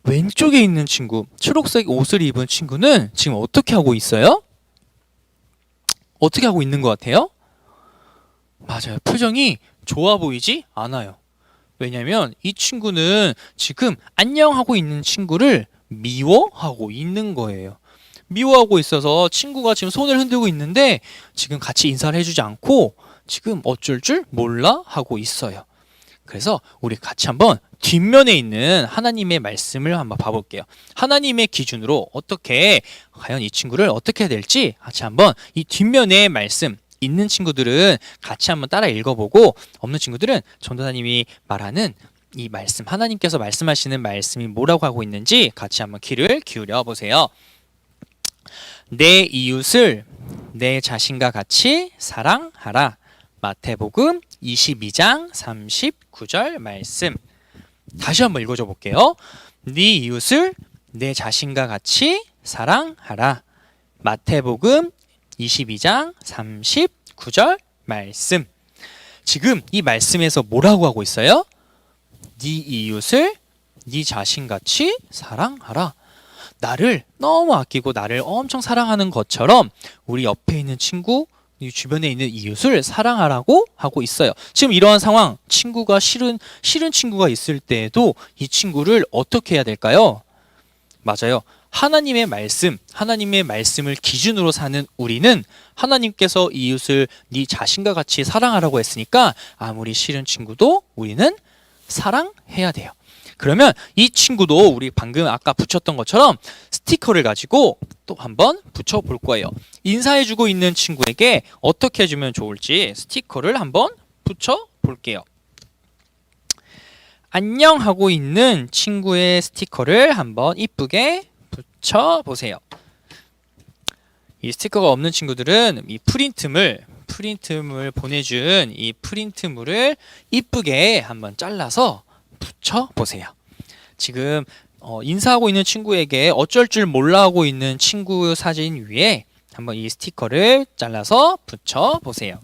S1: 왼쪽에 있는 친구, 초록색 옷을 입은 친구는 지금 어떻게 하고 있어요? 어떻게 하고 있는 것 같아요? 맞아요. 표정이 좋아 보이지 않아요. 왜냐면 이 친구는 지금 안녕하고 있는 친구를 미워하고 있는 거예요. 미워하고 있어서 친구가 지금 손을 흔들고 있는데 지금 같이 인사를 해주지 않고 지금 어쩔 줄 몰라 하고 있어요. 그래서 우리 같이 한번 뒷면에 있는 하나님의 말씀을 한번 봐볼게요. 하나님의 기준으로 어떻게 과연 이 친구를 어떻게 해야 될지 같이 한번 이 뒷면에 말씀 있는 친구들은 같이 한번 따라 읽어보고 없는 친구들은 전도사님이 말하는 이 말씀, 하나님께서 말씀하시는 말씀이 뭐라고 하고 있는지 같이 한번 귀를 기울여 보세요. 내 이웃을 내 자신과 같이 사랑하라. 마태복음 22장 39절 말씀. 다시 한번 읽어줘 볼게요. 네 이웃을 내 자신과 같이 사랑하라. 마태복음 22장 39절 말씀. 지금 이 말씀에서 뭐라고 하고 있어요? 네 이웃을 네 자신같이 사랑하라. 나를 너무 아끼고 나를 엄청 사랑하는 것처럼 우리 옆에 있는 친구, 이 주변에 있는 이웃을 사랑하라고 하고 있어요. 지금 이러한 상황, 친구가 싫은 친구가 있을 때에도 이 친구를 어떻게 해야 될까요? 맞아요. 하나님의 말씀을 기준으로 사는 우리는 하나님께서 이웃을 네 자신과 같이 사랑하라고 했으니까 아무리 싫은 친구도 우리는 사랑해야 돼요. 그러면 이 친구도 우리 방금 아까 붙였던 것처럼 스티커를 가지고 또 한번 붙여볼 거예요. 인사해주고 있는 친구에게 어떻게 해주면 좋을지 스티커를 한번 붙여볼게요. 안녕 하고 있는 친구의 스티커를 한번 이쁘게 붙여보세요. 이 스티커가 없는 친구들은 이 프린트물 보내준 이 프린트물을 이쁘게 한번 잘라서 붙여보세요. 지금 인사하고 있는 친구에게 어쩔 줄 몰라 하고 있는 친구 사진 위에 한번 이 스티커를 잘라서 붙여보세요.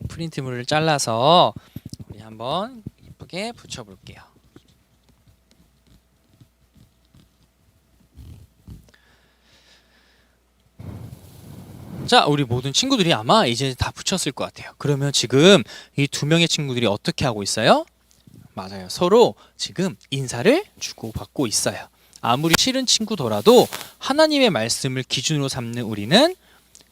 S1: 프린트물을 잘라서 우리 한번 이쁘게 붙여볼게요. 자, 우리 모든 친구들이 아마 이제 다 붙였을 것 같아요. 그러면 지금 이 2명의 친구들이 어떻게 하고 있어요? 맞아요. 서로 지금 인사를 주고받고 있어요. 아무리 싫은 친구더라도 하나님의 말씀을 기준으로 삼는 우리는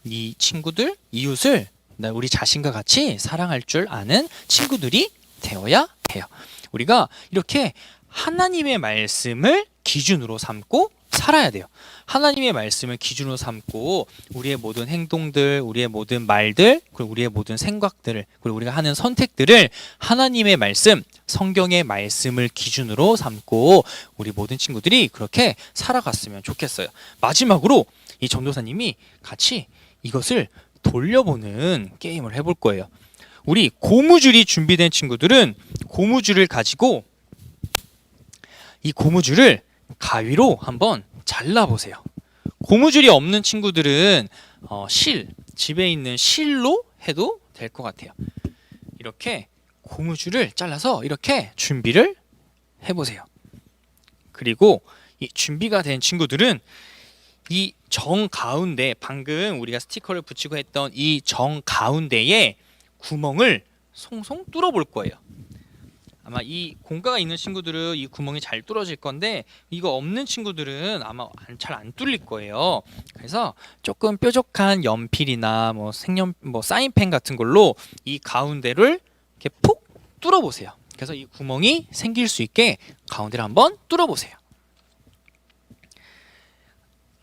S1: 이 친구들, 이웃을 우리 자신과 같이 사랑할 줄 아는 친구들이 되어야 해요. 우리가 이렇게 하나님의 말씀을 기준으로 삼고 살아야 돼요. 하나님의 말씀을 기준으로 삼고 우리의 모든 행동들, 우리의 모든 말들, 그리고 우리의 모든 생각들을, 그리고 우리가 하는 선택들을 하나님의 말씀, 성경의 말씀을 기준으로 삼고 우리 모든 친구들이 그렇게 살아갔으면 좋겠어요. 마지막으로 이 전도사님이 같이 이것을 돌려보는 게임을 해볼 거예요. 우리 고무줄이 준비된 친구들은 고무줄을 가지고 이 고무줄을 가위로 한번 잘라보세요. 고무줄이 없는 친구들은 집에 있는 실로 해도 될 것 같아요. 이렇게 고무줄을 잘라서 이렇게 준비를 해보세요. 그리고 이 준비가 된 친구들은 이 정 가운데 방금 우리가 스티커를 붙이고 했던 이 정 가운데에 구멍을 송송 뚫어 볼 거예요. 아마 이 공과가 있는 친구들은 이 구멍이 잘 뚫어질 건데 이거 없는 친구들은 아마 잘 안 뚫릴 거예요. 그래서 조금 뾰족한 연필이나 사인펜 같은 걸로 이 가운데를 이렇게 푹 뚫어 보세요. 그래서 이 구멍이 생길 수 있게 가운데를 한번 뚫어 보세요.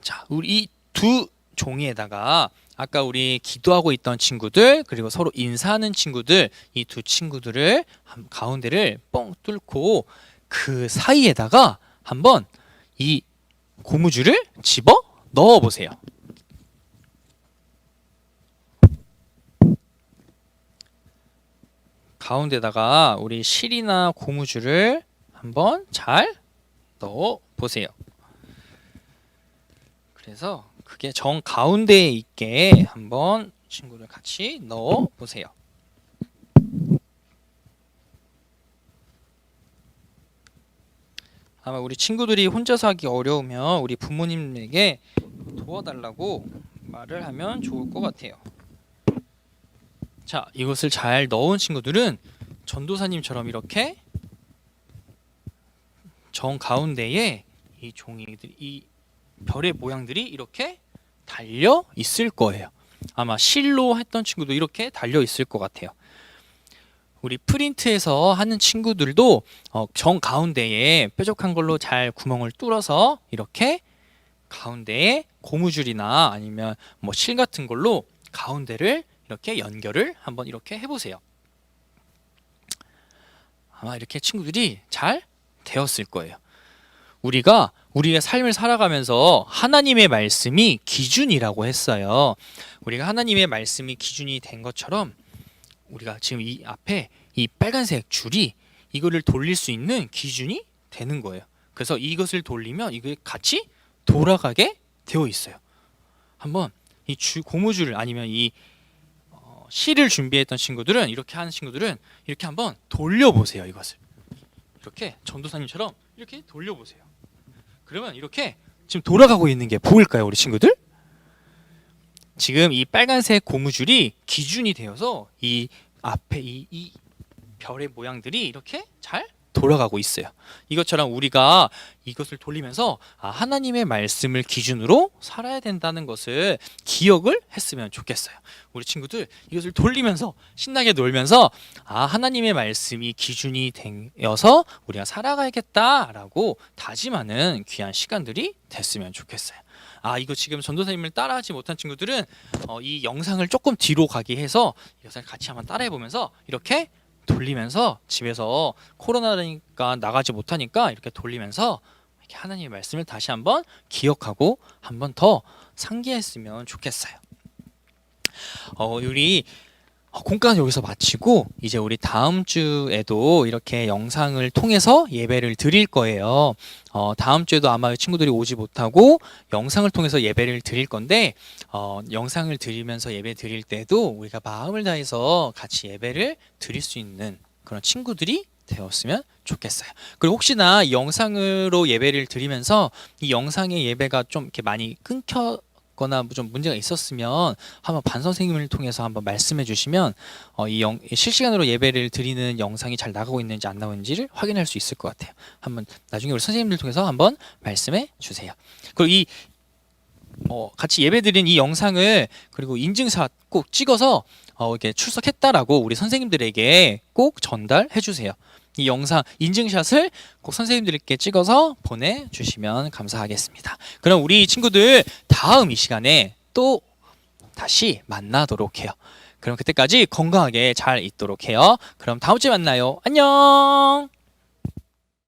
S1: 자, 우리 이 두 종이에다가 아까 우리 기도하고 있던 친구들 그리고 서로 인사하는 친구들 이 두 친구들을 가운데를 뻥 뚫고 그 사이에다가 한번 이 고무줄을 집어 넣어 보세요. 가운데다가 우리 실이나 고무줄을 한번 잘 넣어 보세요. 그래서 그게 정 가운데에 있게 한번 친구를 같이 넣어 보세요. 아마 우리 친구들이 혼자서 하기 어려우면 우리 부모님에게 도와달라고 말을 하면 좋을 것 같아요. 자, 이것을 잘 넣은 친구들은 전도사님처럼 이렇게 정 가운데에 이 종이들이 이 별의 모양들이 이렇게 달려 있을 거예요. 아마 실로 했던 친구도 이렇게 달려 있을 것 같아요. 우리 프린트에서 하는 친구들도 정 가운데에 뾰족한 걸로 잘 구멍을 뚫어서 이렇게 가운데에 고무줄이나 아니면 실 같은 걸로 가운데를 이렇게 연결을 한번 이렇게 해보세요. 아마 이렇게 친구들이 잘 되었을 거예요. 우리가 우리의 삶을 살아가면서 하나님의 말씀이 기준이라고 했어요. 우리가 하나님의 말씀이 기준이 된 것처럼 우리가 지금 이 앞에 이 빨간색 줄이 이거를 돌릴 수 있는 기준이 되는 거예요. 그래서 이것을 돌리면 이게 같이 돌아가게 되어 있어요. 한번 이 고무줄을 아니면 이 실을 준비했던 친구들은 이렇게 하는 친구들은 이렇게 한번 돌려보세요. 이것을 이렇게 전도사님처럼 이렇게 돌려보세요. 그러면 이렇게 지금 돌아가고 있는 게 보일까요, 우리 친구들? 지금 이 빨간색 고무줄이 기준이 되어서 이 앞에 이 별의 모양들이 이렇게 잘 돌아가고 있어요. 이것처럼 우리가 이것을 돌리면서 하나님의 말씀을 기준으로 살아야 된다는 것을 기억을 했으면 좋겠어요. 우리 친구들 이것을 돌리면서 신나게 놀면서 하나님의 말씀이 기준이 되어서 우리가 살아가야겠다라고 다짐하는 귀한 시간들이 됐으면 좋겠어요. 이거 지금 전도사님을 따라하지 못한 친구들은 이 영상을 조금 뒤로 가게 해서 이것을 같이 한번 따라해 보면서 이렇게 돌리면서 집에서 코로나니까 나가지 못하니까 이렇게 돌리면서 이렇게 하나님의 말씀을 다시 한번 기억하고 한번 더 상기했으면 좋겠어요. 우리 공과는 여기서 마치고 이제 우리 다음 주에도 이렇게 영상을 통해서 예배를 드릴 거예요. 다음 주에도 아마 친구들이 오지 못하고 영상을 통해서 예배를 드릴 건데 영상을 드리면서 예배 드릴 때도 우리가 마음을 다해서 같이 예배를 드릴 수 있는 그런 친구들이 되었으면 좋겠어요. 그리고 혹시나 영상으로 예배를 드리면서 이 영상의 예배가 좀 이렇게 많이 거나 좀 문제가 있었으면 한번 반 선생님을 통해서 한번 말씀해 주시면 실시간으로 예배를 드리는 영상이 잘 나가고 있는지 안 나오는지를 확인할 수 있을 것 같아요. 한번 나중에 우리 선생님들 통해서 한번 말씀해 주세요. 그리고 같이 예배 드린 이 영상을 그리고 인증샷 꼭 찍어서 이렇게 출석했다라고 우리 선생님들에게 꼭 전달해 주세요. 이 영상 인증샷을 꼭 선생님들께 찍어서 보내주시면 감사하겠습니다. 그럼 우리 친구들 다음 이 시간에 또 다시 만나도록 해요. 그럼 그때까지 건강하게 잘 있도록 해요. 그럼 다음 주에 만나요. 안녕.